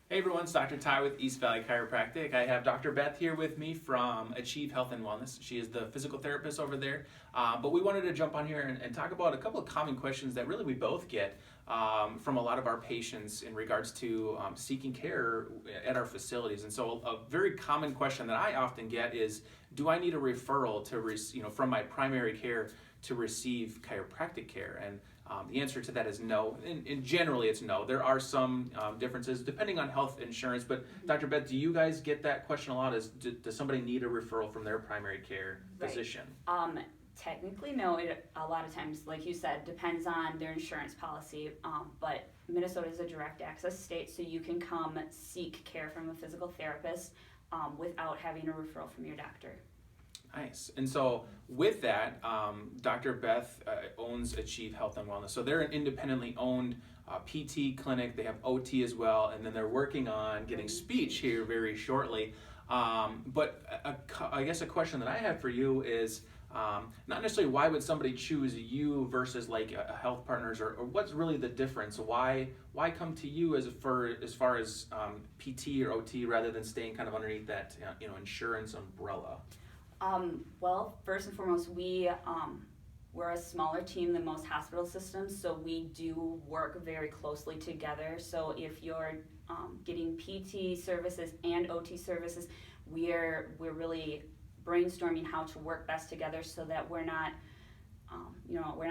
Hey everyone, it's Dr. Ty with East Valley Chiropractic. I have Dr. Beth here with me from Achieve Health and Wellness. She is the physical therapist over there. But we wanted to jump on here and talk about a couple of common questions that really we both get from a lot of our patients in regards to seeking care at our facilities. And so a very common question that I often get is, do I need a referral to from my primary care to receive chiropractic care? And the answer to that is no. And generally, it's no. There are some differences depending on health insurance. But Dr. Beth, do you guys get that question a lot? Does somebody need a referral from their primary care physician? Technically, no. A lot of times, like you said, depends on their insurance policy. But Minnesota is a direct access state, so you can come seek care from a physical therapist without having a referral from your doctor. Nice. And so with that, Dr. Beth owns Achieve Health and Wellness. So they're an independently owned PT clinic. They have OT as well, and then they're working on getting speech here very shortly. But I guess a question that I have for you is not necessarily why would somebody choose you versus like a health partners, or what's really the difference? Why come to you as far as PT or OT rather than staying kind of underneath that insurance umbrella? Well, first and foremost, we're a smaller team than most hospital systems, so we do work very closely together. So if you're getting PT services and OT services, we're really brainstorming how to work best together so that we're not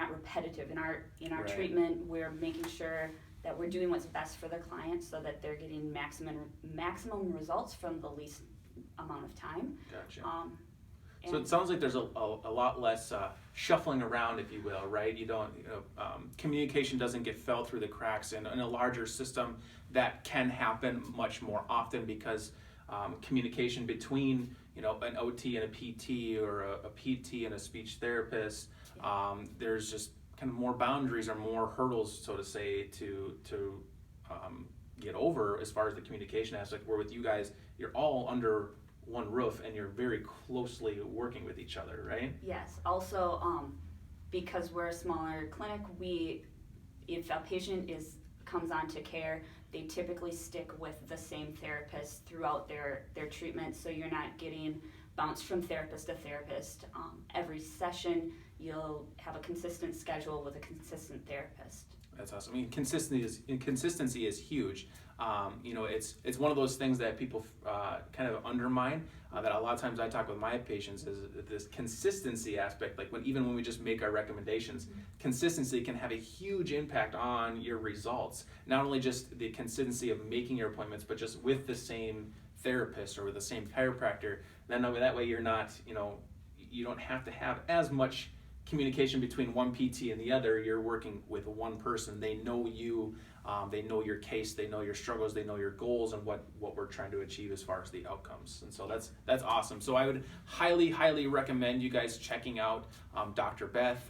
repetitive in our Right. treatment. We're making sure that we're doing what's best for the client so that they're getting maximum results from the least amount of time. Gotcha. And So it sounds like there's a lot less shuffling around, if you will, right? Communication doesn't get fell through the cracks in a larger system. That can happen much more often because communication between an OT and a PT or a PT and a speech therapist, there's just kind of more boundaries or more hurdles, so to say, to get over as far as the communication aspect. Where with you guys, you're all under one roof and you're very closely working with each other, right? Yes. Also, because we're a smaller clinic, if a patient comes on to care, they typically stick with the same therapist throughout their treatment, so you're not getting bounced from therapist to therapist. Every session, you'll have a consistent schedule with a consistent therapist. That's awesome. I mean, consistency is huge. It's one of those things that people kind of undermine. That a lot of times I talk with my patients is this consistency aspect. Like even when we just make our recommendations, consistency can have a huge impact on your results. Not only just the consistency of making your appointments, but just with the same therapist or with the same chiropractor. Then that way you're not, you don't have to have as much communication between one PT and the other. You're working with one person. They know you, they know your case, they know your struggles, they know your goals and what we're trying to achieve as far as the outcomes. And so that's awesome. So I would highly recommend you guys checking out Dr. Beth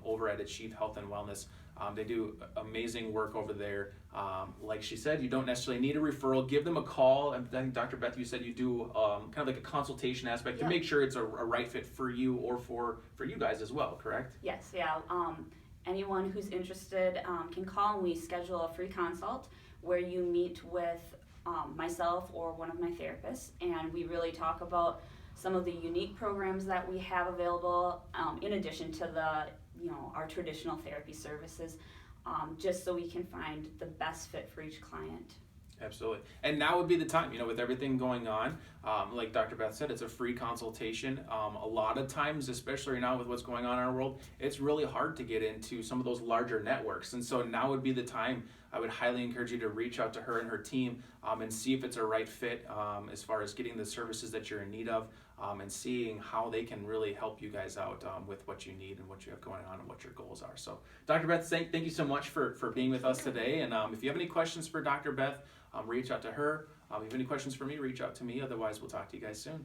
over at Achieve Health and Wellness. They do amazing work over there. Like she said, you don't necessarily need a referral. Give them a call. And I think, Dr. Beth, you said you do kind of like a consultation aspect to make sure it's a right fit for you or for you guys as well, correct? Yes, yeah. Anyone who's interested can call, and we schedule a free consult where you meet with myself or one of my therapists, and we really talk about some of the unique programs that we have available in addition to our traditional therapy services, just so we can find the best fit for each client. Absolutely. And now would be the time, with everything going on. Like Dr. Beth said, it's a free consultation. A lot of times, especially now with what's going on in our world, it's really hard to get into some of those larger networks. And so now would be the time. I would highly encourage you to reach out to her and her team and see if it's a right fit as far as getting the services that you're in need of and seeing how they can really help you guys out with what you need and what you have going on and what your goals are. So Dr. Beth, thank you so much for being with us today. And if you have any questions for Dr. Beth, reach out to her. If you have any questions for me, reach out to me. Otherwise, we'll talk to you guys soon.